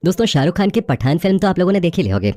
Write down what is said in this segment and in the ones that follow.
दोस्तों, शाहरुख खान की पठान फिल्म तो आप लोगों ने देख ही ली होगी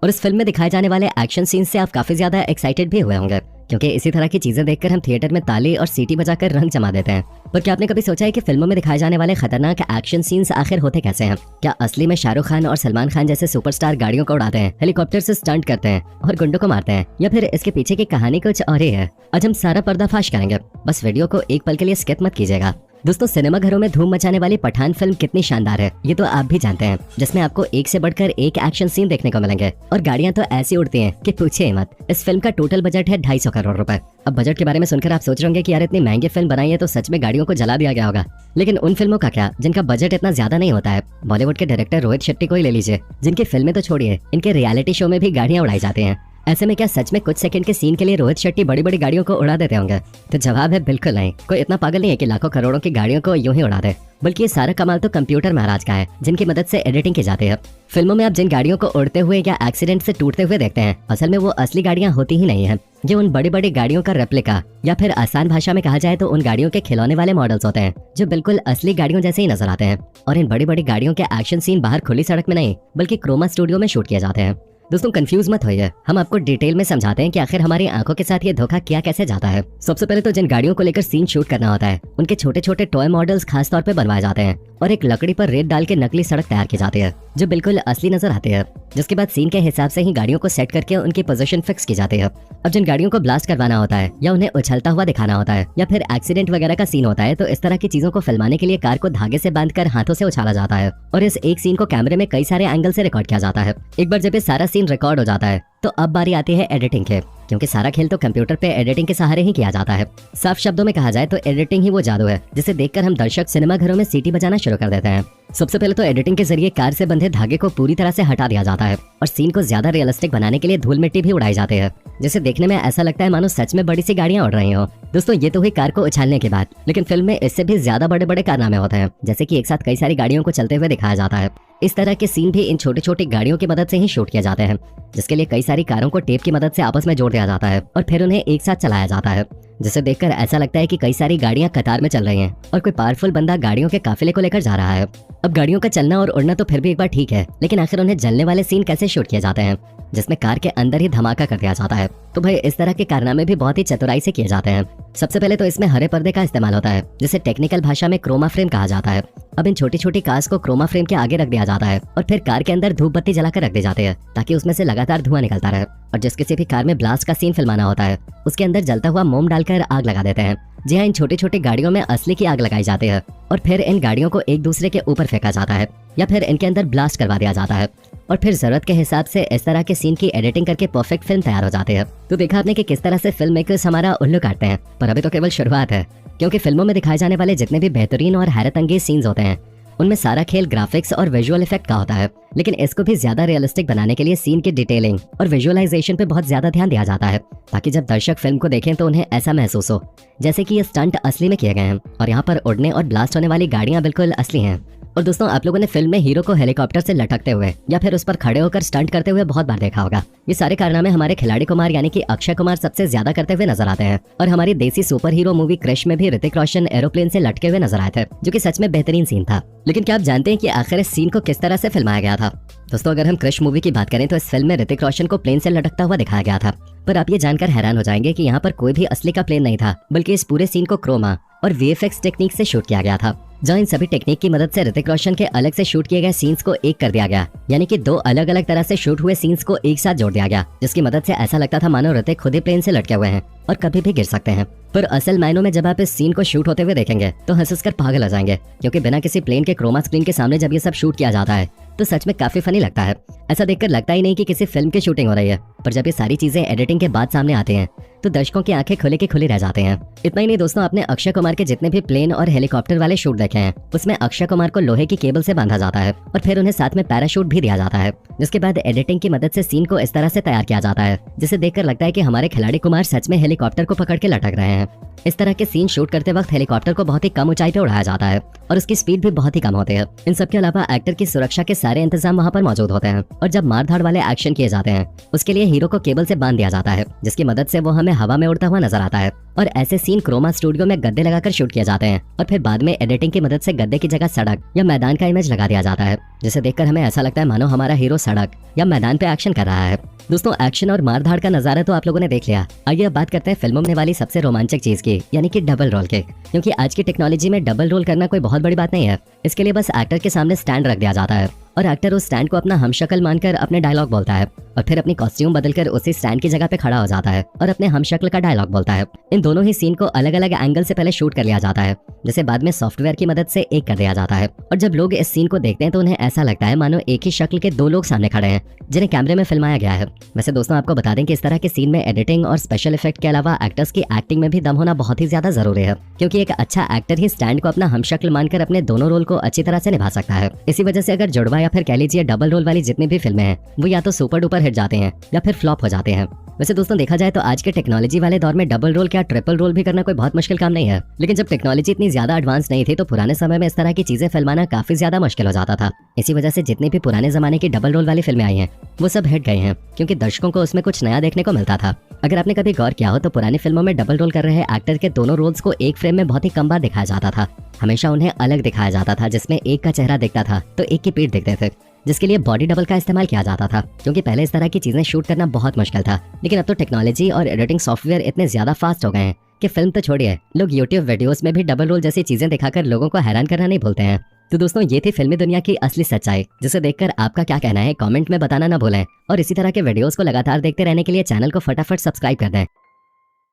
और इस फिल्म में दिखाए जाने वाले एक्शन सीन से आप काफी ज्यादा एक्साइटेड भी हुए होंगे, क्योंकि इसी तरह की चीजें देखकर हम थिएटर में ताली और सीटी बजाकर रंग जमा देते हैं। पर क्या आपने कभी सोचा है कि फिल्मों में दिखाए जाने वाले खतरनाक एक्शन सीन्स आखिर होते कैसे हैं? क्या असली में शाहरुख खान और सलमान खान जैसे सुपरस्टार गाड़ियों को उड़ाते हैं, हेलीकॉप्टर से स्टंट करते हैं और गुंडों को मारते हैं, या फिर इसके पीछे की कहानी कुछ और ही है? आज हम सारा पर्दाफाश करेंगे, बस वीडियो को एक पल के लिए स्किप मत कीजिएगा। दोस्तों, सिनेमा घरों में धूम मचाने वाली पठान फिल्म कितनी शानदार है ये तो आप भी जानते हैं, जिसमें आपको एक से बढ़कर एक एक्शन सीन देखने को मिलेंगे और गाड़ियां तो ऐसी उड़ती हैं कि पूछिए मत। इस फिल्म का टोटल बजट है 250 करोड़ रुपए। अब बजट के बारे में सुनकर आप सोच रहे होंगे कि यार इतनी महंगी फिल्म बनाई है तो सच में गाड़ियों को जला दिया गया होगा, लेकिन उन फिल्मों का क्या जिनका बजट इतना ज्यादा नहीं होता है। बॉलीवुड के डायरेक्टर रोहित शेट्टी को ही ले लीजिए, जिनकी फिल्में तो छोड़िए, इनके रियलिटी शो में भी गाड़ियां उड़ाई जाती हैं। ऐसे में क्या सच में कुछ सेकंड के सीन के लिए रोहित शेट्टी बड़ी बड़ी गाड़ियों को उड़ा देते होंगे? तो जवाब है बिल्कुल नहीं। कोई इतना पागल नहीं है कि लाखों करोड़ों की गाड़ियों को यूं ही उड़ा दे, बल्कि ये सारा कमाल तो कंप्यूटर महाराज का है, जिनकी मदद से एडिटिंग की जाती है। फिल्मों में आप जिन गाड़ियों को उड़ते हुए या एक्सीडेंट से टूटते हुए देखते हैं, असल में वो असली गाड़ियां होती ही नहीं है। ये उन बड़ी बड़ी गाड़ियों का रेप्लिका, या फिर आसान भाषा में कहा जाए तो उन गाड़ियों के खिलौने वाले मॉडल्स होते हैं, जो बिल्कुल असली गाड़ियों जैसे ही नजर आते हैं। और इन बड़ी बड़ी गाड़ियों के एक्शन सीन बाहर खुली सड़क में नहीं, बल्कि क्रोमा स्टूडियो में शूट किए जाते हैं। दोस्तों, कंफ्यूज मत होइए, हम आपको डिटेल में समझाते हैं कि आखिर हमारी आंखों के साथ ये धोखा किया कैसे जाता है। सबसे पहले तो जिन गाड़ियों को लेकर सीन शूट करना होता है, उनके छोटे छोटे टॉय मॉडल्स खास तौर पे बनवाए जाते हैं और एक लकड़ी पर रेत डाल के नकली सड़क तैयार की जाती है, जो बिल्कुल असली नजर आती है। जिसके बाद सीन के हिसाब से ही गाड़ियों को सेट करके उनकी पोजीशन फिक्स की जाती है। अब जिन गाड़ियों को ब्लास्ट करवाना होता है, या उन्हें उछलता हुआ दिखाना होता है, या फिर एक्सीडेंट वगैरह का सीन होता है, तो इस तरह की चीजों को फिल्माने के लिए कार को धागे से बांधकर हाथों से उछाला जाता है और इस एक सीन को कैमरे में कई सारे एंगल से रिकॉर्ड किया जाता है। एक बार जब ये सारा सीन रिकॉर्ड हो जाता है, तो अब बारी आती है एडिटिंग के, क्योंकि सारा खेल तो कंप्यूटर पे एडिटिंग के सहारे ही किया जाता है। साफ शब्दों में कहा जाए तो एडिटिंग ही वो जादू है जिसे देखकर हम दर्शक सिनेमा घरों में सीटी बजाना शुरू कर देते हैं। सबसे पहले तो एडिटिंग के जरिए कार से बंधे धागे को पूरी तरह से हटा दिया जाता है और सीन को ज्यादा रियलिस्टिक बनाने के लिए धूल मिट्टी भी उड़ाई जाती है, जिसे देखने में ऐसा लगता है मानो सच में बड़ी सी गाड़ियां उड़ रही हो। दोस्तों, ये तो हुई कार को उछालने की बात, लेकिन फिल्म में इससे भी ज्यादा बड़े बड़े कारनामे होते हैं, जैसे कि एक साथ कई सारी गाड़ियों को चलते हुए दिखाया जाता है। इस तरह के सीन भी इन छोटी छोटी गाड़ियों की मदद से ही शूट किए जाते हैं, जिसके लिए कई सारी कारों को टेप की मदद से आपस में जोड़ दिया जाता है और फिर उन्हें एक साथ चलाया जाता है, जिसे देखकर ऐसा लगता है कि कई सारी गाड़ियां कतार में चल रही हैं और कोई पावरफुल बंदा गाड़ियों के काफिले को लेकर जा रहा है। अब गाड़ियों का चलना और उड़ना तो फिर भी एक बार ठीक है, लेकिन आखिर उन्हें जलने वाले सीन कैसे शूट किए जाते हैं, जिसमें कार के अंदर ही धमाका कर दिया जाता है? तो भाई इस तरह के कारनामे भी बहुत ही चतुराई से किए जाते हैं। सबसे पहले तो इसमें हरे पर्दे का इस्तेमाल होता है, जिसे टेक्निकल भाषा में क्रोमा फ्रेम कहा जाता है। अब इन छोटी छोटी कार्स को क्रोमा फ्रेम के आगे रख दिया जाता है और फिर कार के अंदर धूप बत्ती जलाकर रख दी जाती है, ताकि उसमें से लगातार धुआं निकलता रहे। और जिस किसी भी कार में ब्लास्ट का सीन फिल्माना होता है, उसके अंदर जलता हुआ मोम डालकर आग लगा देते हैं। जी हाँ, इन छोटी छोटी गाड़ियों में असली की आग लगाई जाती है और फिर इन गाड़ियों को एक दूसरे के ऊपर फेंका जाता है, या फिर इनके अंदर ब्लास्ट करवा दिया जाता है और फिर जरूरत के हिसाब से इस तरह के सीन की एडिटिंग करके परफेक्ट फिल्म तैयार हो जाती है। तो देखा आपने कि किस तरह से फिल्म मेकर्स हमारा उल्लू काटते हैं, पर अभी तो केवल शुरुआत है, क्योंकि फिल्मों में दिखाए जाने वाले जितने भी बेहतरीन और हैरत अंगेज सीन्स होते हैं, उनमें सारा खेल ग्राफिक्स और विजुअल इफेक्ट का होता है। लेकिन इसको भी ज्यादा रियलिस्टिक बनाने के लिए सीन की डिटेलिंग और विजुअलाइजेशन पे बहुत ज्यादा ध्यान दिया जाता है, ताकि जब दर्शक फिल्म को देखें तो उन्हें ऐसा महसूस हो जैसे कि ये स्टंट असली में किए गए हैं और यहाँ पर उड़ने और ब्लास्ट होने वाली गाड़ियां बिल्कुल असली हैं। और दोस्तों, आप लोगों ने फिल्म में हीरो को हेलीकॉप्टर से लटकते हुए या फिर उस पर खड़े होकर स्टंट करते हुए बहुत बार देखा होगा। ये सारे कारनामे हमारे खिलाड़ी कुमार यानी कि अक्षय कुमार सबसे ज्यादा करते हुए नजर आते हैं और हमारी देसी सुपर हीरो मूवी क्रिश में भी ऋतिक रोशन एरोप्लेन से लटके हुए नजर आए थे, जो कि सच में बेहतरीन सीन था। लेकिन क्या आप जानते हैं कि आखिर इस सीन को किस तरह से फिल्माया गया था? दोस्तों, अगर हम क्रिश मूवी की बात करें तो इस फिल्म में ऋतिक रोशन को प्लेन से लटकता हुआ दिखाया गया था, पर आप ये जानकर हैरान हो जाएंगे कि यहाँ पर कोई भी असली का प्लेन नहीं था, बल्कि इस पूरे सीन को क्रोमा और वीएफएक्स टेक्निक से शूट किया गया था, जहाँ इन सभी टेक्निक की मदद से ऋतिक रोशन के अलग से शूट किए गए सीन्स को एक कर दिया गया, यानी कि दो अलग अलग तरह से शूट हुए सीन्स को एक साथ जोड़ दिया गया, जिसकी मदद से ऐसा लगता था मानो ऋतिक खुद ही प्लेन से लटके हुए हैं और कभी भी गिर सकते हैं। पर असल मायनों में जब आप इस सीन को शूट होते हुए देखेंगे तो हंस-हंस कर पागल हो जाएंगे, क्योंकि बिना किसी प्लेन के क्रोमा स्क्रीन के सामने जब ये सब शूट किया जाता है तो सच में काफी फनी लगता है। ऐसा देखकर लगता ही नहीं कि किसी फिल्म की शूटिंग हो रही है, पर जब ये सारी चीजें एडिटिंग के बाद सामने आती हैं तो दर्शकों की आंखें खुले की खुली रह जाते हैं। इतना ही नहीं दोस्तों, आपने अक्षय कुमार के जितने भी प्लेन और हेलीकॉप्टर वाले शूट देखे हैं, उसमें अक्षय कुमार को लोहे की केबल से बांधा जाता है और फिर उन्हें साथ में पैराशूट भी दिया जाता है, जिसके बाद एडिटिंग की मदद से सीन को इस तरह से तैयार किया जाता है जिसे देखकर लगता है कि हमारे खिलाड़ी कुमार सच में हेलीकॉप्टर हेलीकॉप्टर को पकड़ के लटक रहे हैं। इस तरह के सीन शूट करते वक्त हेलीकॉप्टर को बहुत ही कम ऊंचाई पे उड़ाया जाता है और उसकी स्पीड भी बहुत ही कम होती है। इन सब के अलावा एक्टर की सुरक्षा के सारे इंतजाम वहाँ पर मौजूद होते हैं और जब मारधाड़ वाले एक्शन किए जाते हैं उसके लिए हीरो को केबल से बांध दिया जाता है, जिसकी मदद से वो हमें हवा में उड़ता हुआ नजर आता है। और ऐसे सीन क्रोमा स्टूडियो में गद्दे लगाकर शूट किए जाते हैं और फिर बाद में एडिटिंग की मदद से गद्दे की जगह सड़क या मैदान का इमेज लगा दिया जाता है, जिसे देखकर हमें ऐसा लगता है मानो हमारा हीरो सड़क या मैदान पे एक्शन कर रहा है। दोस्तों, एक्शन और मारधाड़ का नजारा तो आप लोगों ने देख लिया। आइए अब बात करते हैं फिल्मों में वाली सबसे रोमांचक चीज की, यानी कि डबल रोल के। क्योंकि आज की टेक्नोलॉजी में डबल रोल करना कोई बहुत बड़ी बात नहीं है। इसके लिए बस एक्टर के सामने स्टैंड रख दिया जाता है और एक्टर उस स्टैंड को अपना हमशक्ल मानकर अपने डायलॉग बोलता है और फिर अपनी कॉस्ट्यूम बदलकर उसी स्टैंड की जगह पे खड़ा हो जाता है और अपने हमशक्ल का डायलॉग बोलता है। इन दोनों ही सीन को अलग अलग एंगल से पहले शूट कर लिया जाता है, जिसे बाद में सॉफ्टवेयर की मदद से एक कर दिया जाता है। और जब लोग इस सीन को देखते हैं तो उन्हें ऐसा लगता है मानो एक ही शक्ल के दो लोग सामने खड़े हैं जिन्हें कैमरे में फिल्माया गया है। वैसे दोस्तों, आपको बता दें कि इस तरह के सीन में एडिटिंग और स्पेशल इफेक्ट के अलावा एक्टर्स की एक्टिंग में भी दम होना बहुत ही ज्यादा जरूरी है, क्योंकि एक अच्छा एक्टर ही स्टैंड को अपना हमशक्ल मानकर अपने दोनों रोल को अच्छी तरह से निभा सकता है। इसी वजह से अगर जुड़वा या फिर कह लीजिए डबल रोल वाली जितनी भी फिल्में हैं वो या तो सुपर डुपर हिट जाते हैं या फिर फ्लॉप हो जाते हैं। वैसे दोस्तों, देखा जाए तो आज के टेक्नोलॉजी वाले दौर में डबल रोल क्या ट्रिपल रोल भी करना कोई बहुत मुश्किल काम नहीं है। लेकिन जब टेक्नोलॉजी इतनी ज्यादा एडवांस नहीं थी तो पुराने समय में इस तरह की चीजें फिल्माना काफी ज्यादा मुश्किल हो जाता था। इसी वजह से जितनी भी पुराने जमाने की डबल रोल वाली फिल्में आई हैं वो सब हिट गई हैं, क्योंकि दर्शकों को उसमें कुछ नया देखने को मिलता था। अगर आपने कभी गौर किया हो तो पुरानी फिल्मों में डबल रोल कर रहे एक्टर के दोनों रोल्स को एक फ्रेम में बहुत ही कम बार दिखाया जाता था। हमेशा उन्हें अलग दिखाया जाता था, जिसमें एक का चेहरा दिखता था तो एक की पीठ दिखते थे, जिसके लिए बॉडी डबल का इस्तेमाल किया जाता था, क्योंकि पहले इस तरह की चीजें शूट करना बहुत मुश्किल था। लेकिन अब तो टेक्नोलॉजी और एडिटिंग सॉफ्टवेयर इतने ज्यादा फास्ट हो गए हैं कि फिल्म तो छोड़िए, लोग यूट्यूब वीडियोस में भी डबल रोल जैसी चीजें दिखाकर लोगों को हैरान करना नहीं भूलते हैं। तो दोस्तों, ये थी फिल्मी दुनिया की असली सच्चाई, जिसे देखकर आपका क्या कहना है कमेंट में बताना ना भूलें। और इसी तरह के वीडियोस को लगातार देखते रहने के लिए चैनल को फटाफट सब्सक्राइब कर दें।